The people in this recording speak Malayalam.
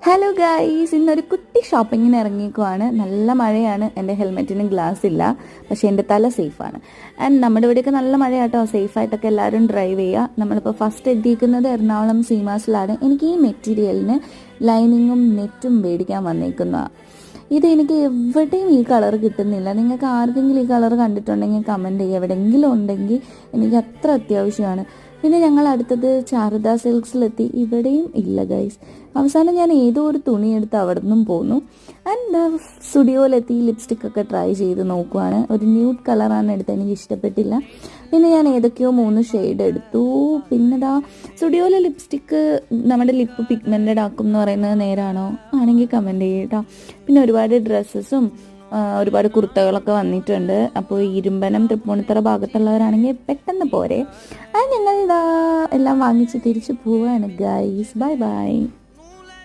ഹലോ ഗായ്സ്, ഇന്നൊരു കുട്ടി ഷോപ്പിങ്ങിന് ഇറങ്ങിയേക്കുവാണ്. നല്ല മഴയാണ്. എൻ്റെ ഹെൽമെറ്റിന് ഗ്ലാസ് ഇല്ല, പക്ഷേ എൻ്റെ തല സേഫാണ്. ആൻഡ് നമ്മുടെ ഇവിടെയൊക്കെ നല്ല മഴയാട്ടോ. സേഫായിട്ടൊക്കെ എല്ലാവരും ഡ്രൈവ് ചെയ്യുക. നമ്മളിപ്പോൾ ഫസ്റ്റ് എത്തിയിരിക്കുന്നത് എറണാകുളം സീമാസിലാണ്. എനിക്ക് ഈ മെറ്റീരിയലിന് ലൈനിങ്ങും നെറ്റും മേടിക്കാൻ വന്നേക്കുന്നതാണ്. ഇത് എനിക്ക് എവിടെയും ഈ കളർ കിട്ടുന്നില്ല. നിങ്ങൾക്ക് ആർക്കെങ്കിലും ഈ കളർ കണ്ടിട്ടുണ്ടെങ്കിൽ കമൻറ്റ് ചെയ്യുക. എവിടെയെങ്കിലും ഉണ്ടെങ്കിൽ എനിക്ക് അത്ര അത്യാവശ്യമാണ്. പിന്നെ ഞങ്ങൾ അടുത്തത് ശാരദ സിൽക്സിലെത്തി. ഇവിടെയും ഇല്ല ഗൈസ്. അവസാനം ഞാൻ ഏതോ ഒരു തുണി എടുത്ത് അവിടെ നിന്നും പോന്നു. ആൻഡ് സ്റ്റുഡിയോയിലെത്തി ലിപ്സ്റ്റിക്കൊക്കെ ട്രൈ ചെയ്ത് നോക്കുവാണ്. ഒരു ന്യൂഡ് കളറാണ് എടുത്തത്, എനിക്ക് ഇഷ്ടപ്പെട്ടില്ല. പിന്നെ ഞാൻ ഏതൊക്കെയോ 3 ഷെയ്ഡ് എടുത്തു. പിന്നെ സ്റ്റുഡിയോയിലെ ലിപ്സ്റ്റിക്ക് നമ്മുടെ ലിപ്പ് പിഗ്മെൻറ്റഡ് ആക്കും എന്ന് പറയുന്നത് നേരാണോ? ആണെങ്കിൽ കമൻറ്റ് ചെയ്യട്ടോ. പിന്നെ ഒരുപാട് ഡ്രസ്സസും ഒരുപാട് കുർത്തകളൊക്കെ വന്നിട്ടുണ്ട്. അപ്പോൾ ഇരുമ്പനം തൃപ്പൂണിത്തറ ഭാഗത്തുള്ളവരാണെങ്കിൽ പെട്ടെന്ന് പോരെ. അത് ഞങ്ങൾ എല്ലാം വാങ്ങിച്ച് തിരിച്ചു പോവാണ് ഗൈസ്. Bye bye.